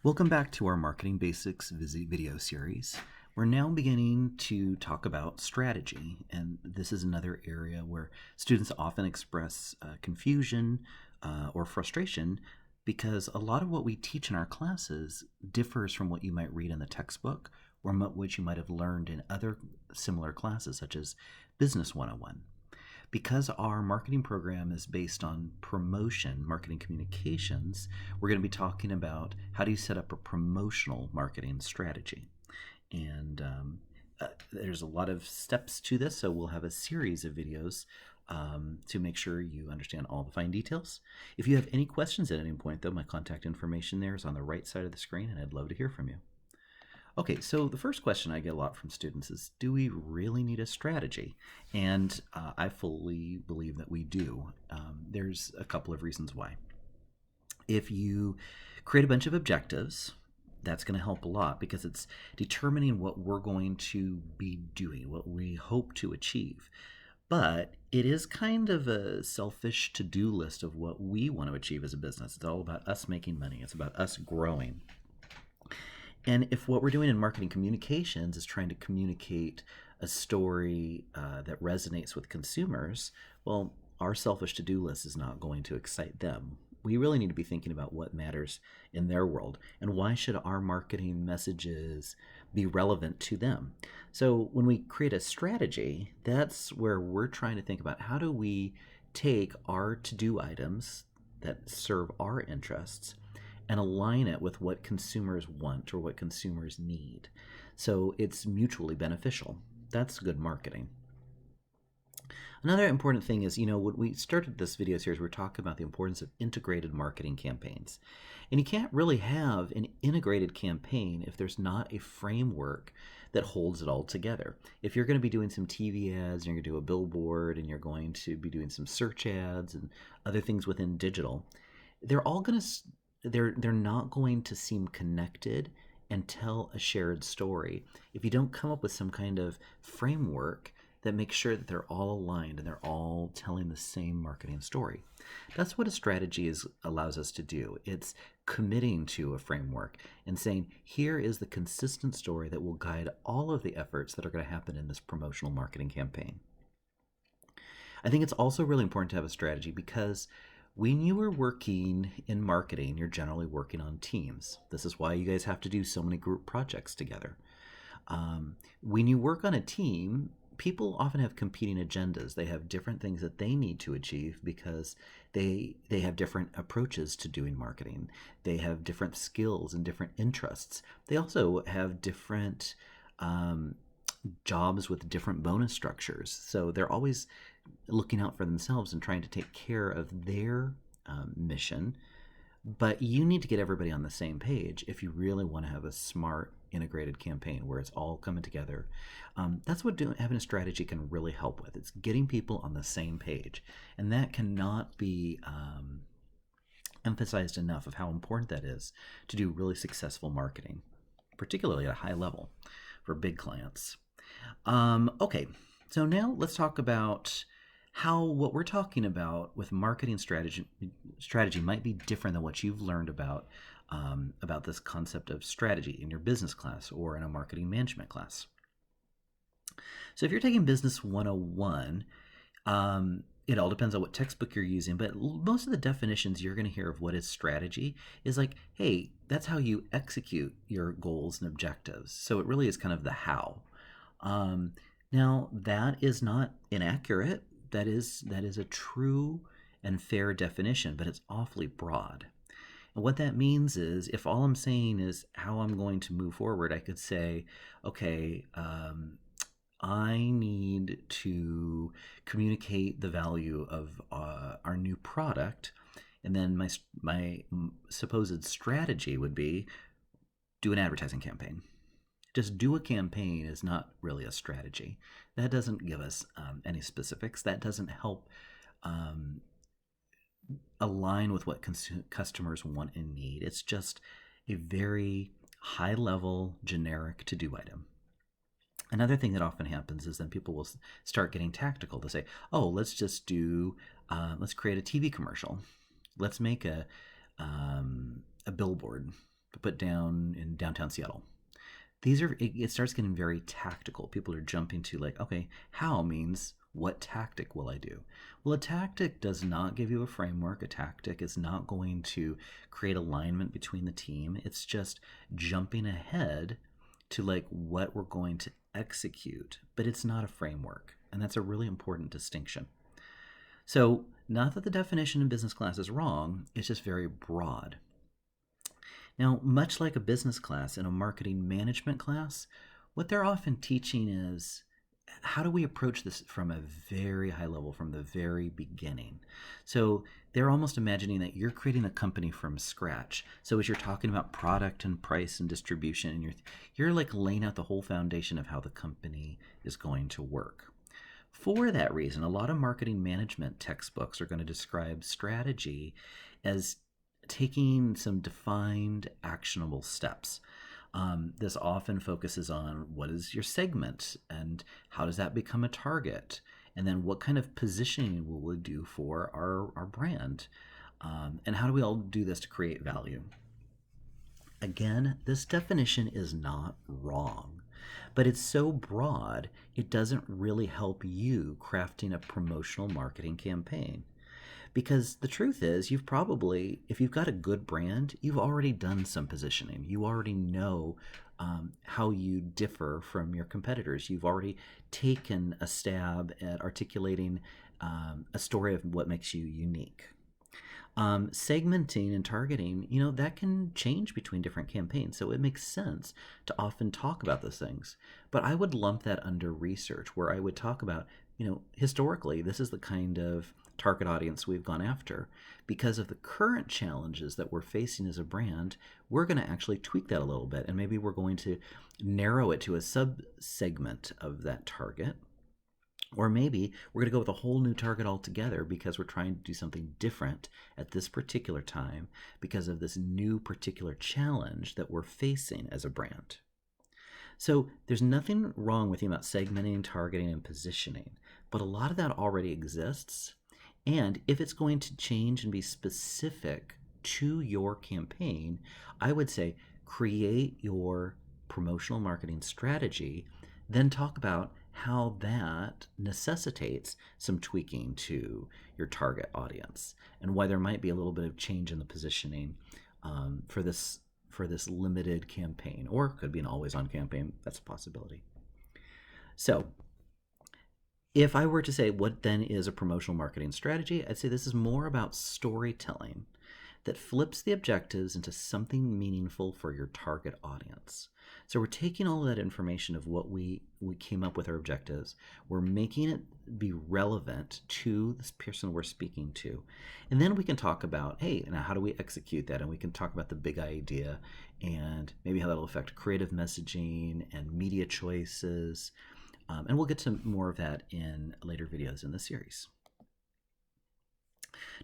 Welcome back to our Marketing Basics video series. We're now beginning to talk about strategy, and this is another area where students often express confusion or frustration because a lot of what we teach in our classes differs from what you might read in the textbook or what you might have learned in other similar classes, such as Business 101. Because our marketing program is based on promotion, marketing communications, we're going to be talking about how do you set up a promotional marketing strategy. And there's a lot of steps to this, so we'll have a series of videos to make sure you understand all the fine details. If you have any questions at any point, though, my contact information there is on the right side of the screen, and I'd love to hear from you. Okay, so the first question I get a lot from students is, do we really need a strategy? And I fully believe that we do. There's a couple of reasons why. If you create a bunch of objectives, that's going to help a lot because it's determining what we're going to be doing, what we hope to achieve. But it is kind of a selfish to-do list of what we want to achieve as a business. It's all about us making money. It's about us growing. And if what we're doing in marketing communications is trying to communicate a story that resonates with consumers, well, our selfish to-do list is not going to excite them. We really need to be thinking about what matters in their world and why should our marketing messages be relevant to them. So when we create a strategy, that's where we're trying to think about how do we take our to-do items that serve our interests and align it with what consumers want or what consumers need. So it's mutually beneficial. That's good marketing. Another important thing is, when we started this video series, we're talking about the importance of integrated marketing campaigns. And you can't really have an integrated campaign if there's not a framework that holds it all together. If you're going to be doing some TV ads, and you're going to do a billboard, and you're going to be doing some search ads and other things within digital, they're all going to they're not going to seem connected and tell a shared story if you don't come up with some kind of framework that makes sure that they're all aligned and they're all telling the same marketing story. That's what a strategy allows us to do. It's committing to a framework and saying, here is the consistent story that will guide all of the efforts that are going to happen in this promotional marketing campaign. I think it's also really important to have a strategy because when you are working in marketing, you're generally working on teams. This is why you guys have to do so many group projects together. When you work on a team, people often have competing agendas. They have different things that they need to achieve because they have different approaches to doing marketing. They have different skills and different interests. They also have different jobs with different bonus structures. So they're always looking out for themselves and trying to take care of their mission. But you need to get everybody on the same page if you really want to have a smart, integrated campaign where it's all coming together. That's what having a strategy can really help with. It's getting people on the same page. And that cannot be emphasized enough of how important that is to do really successful marketing, particularly at a high level for big clients. Okay, so now let's talk about how what we're talking about with marketing strategy might be different than what you've learned about this concept of strategy in your business class or in a marketing management class. So if you're taking Business 101, it all depends on what textbook you're using, but most of the definitions you're going to hear of what is strategy is like, hey, that's how you execute your goals and objectives. So it really is kind of the how. Now, that is not inaccurate. That is a true and fair definition, but it's awfully broad. And what that means is if all I'm saying is how I'm going to move forward, I could say, okay, I need to communicate the value of our new product, and then my supposed strategy would be do an advertising campaign. Just do a campaign is not really a strategy. That doesn't give us any specifics. That doesn't help align with what customers want and need. It's just a very high-level, generic to-do item. Another thing that often happens is then people will start getting tactical. They'll say, oh, let's create a TV commercial. Let's make a billboard. put down in downtown Seattle. These are, it starts getting very tactical. People are jumping to like, okay, how means what tactic will I do? Well, a tactic does not give you a framework. A tactic is not going to create alignment between the team. It's just jumping ahead to like what we're going to execute, but it's not a framework. And that's a really important distinction. So, not that the definition in business class is wrong, it's just very broad. Now, much like a business class and a marketing management class, what they're often teaching is how do we approach this from a very high level, from the very beginning? So they're almost imagining that you're creating a company from scratch. So as you're talking about product and price and distribution, and you're like laying out the whole foundation of how the company is going to work. For that reason, a lot of marketing management textbooks are going to describe strategy as taking some defined, actionable steps. This often focuses on what is your segment and how does that become a target, and then what kind of positioning will we do for our brand, and how do we all do this to create value. Again, this definition is not wrong, but it's so broad it doesn't really help you crafting a promotional marketing campaign. Because the truth is, you've probably, if you've got a good brand, you've already done some positioning. You already know how you differ from your competitors. You've already taken a stab at articulating a story of what makes you unique. Segmenting and targeting, that can change between different campaigns. So it makes sense to often talk about those things. But I would lump that under research, where I would talk about, historically, this is the kind of target audience we've gone after. Because of the current challenges that we're facing as a brand, we're going to actually tweak that a little bit. And maybe we're going to narrow it to a sub-segment of that target. Or maybe we're going to go with a whole new target altogether because we're trying to do something different at this particular time because of this new particular challenge that we're facing as a brand. So there's nothing wrong with you about segmenting, targeting, and positioning, but a lot of that already exists. And if it's going to change and be specific to your campaign, I would say create your promotional marketing strategy, then talk about how that necessitates some tweaking to your target audience and why there might be a little bit of change in the positioning for this limited campaign, or it could be an always-on campaign. That's a possibility. So if I were to say what then is a promotional marketing strategy, I'd say this is more about storytelling that flips the objectives into something meaningful for your target audience. So we're taking all of that information of what we came up with our objectives, we're making it be relevant to this person we're speaking to. And then we can talk about, hey, now how do we execute that? And we can talk about the big idea and maybe how that'll affect creative messaging and media choices. And we'll get to more of that in later videos in the series.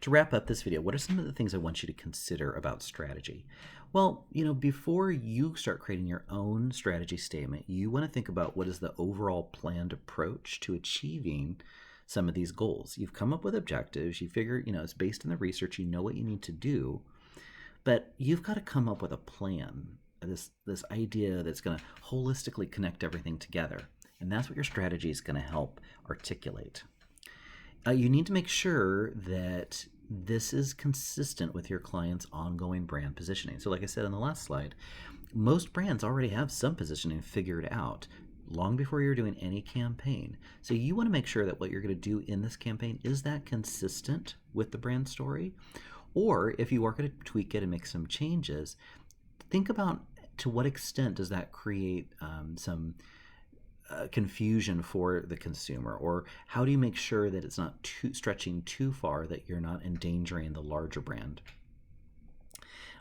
To wrap up this video, what are some of the things I want you to consider about strategy? Well, before you start creating your own strategy statement, you want to think about what is the overall planned approach to achieving some of these goals. You've come up with objectives, you figure, it's based on the research, you know what you need to do, but you've got to come up with a plan, this idea that's going to holistically connect everything together. And that's what your strategy is going to help articulate. You need to make sure that this is consistent with your client's ongoing brand positioning. So like I said in the last slide, most brands already have some positioning figured out long before you're doing any campaign. So you want to make sure that what you're going to do in this campaign, is that consistent with the brand story? Or if you are going to tweak it and make some changes, think about to what extent does that create some confusion for the consumer, or how do you make sure that it's not stretching too far, that you're not endangering the larger brand?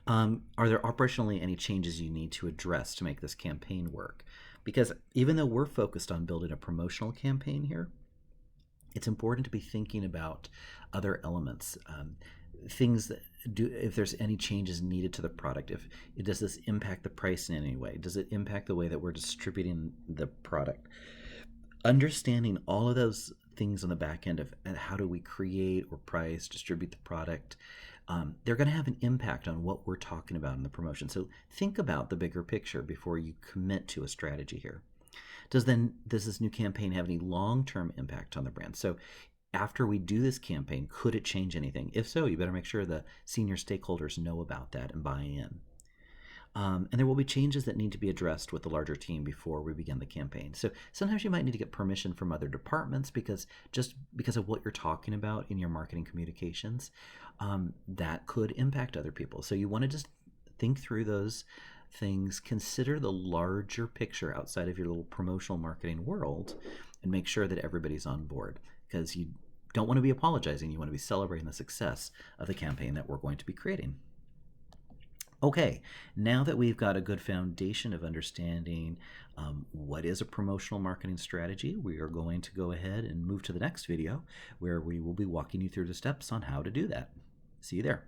Are there operationally any changes you need to address to make this campaign work? Because even though we're focused on building a promotional campaign here, it's important to be thinking about other elements, things that if there's any changes needed to the product, does this impact the price in any way? Does it impact the way that we're distributing the product? Understanding all of those things on the back end of how do we create or price, distribute the product, they're going to have an impact on what we're talking about in the promotion. So think about the bigger picture before you commit to a strategy here. Does this new campaign have any long-term impact on the brand? So after we do this campaign, could it change anything? If so, you better make sure the senior stakeholders know about that and buy in. And there will be changes that need to be addressed with the larger team before we begin the campaign. So sometimes you might need to get permission from other departments because of what you're talking about in your marketing communications, that could impact other people. So you want to just think through those things, consider the larger picture outside of your little promotional marketing world, and make sure that everybody's on board, because you don't want to be apologizing. You want to be celebrating the success of the campaign that we're going to be creating. Okay, now that we've got a good foundation of understanding what is a promotional marketing strategy, we are going to go ahead and move to the next video where we will be walking you through the steps on how to do that. See you there.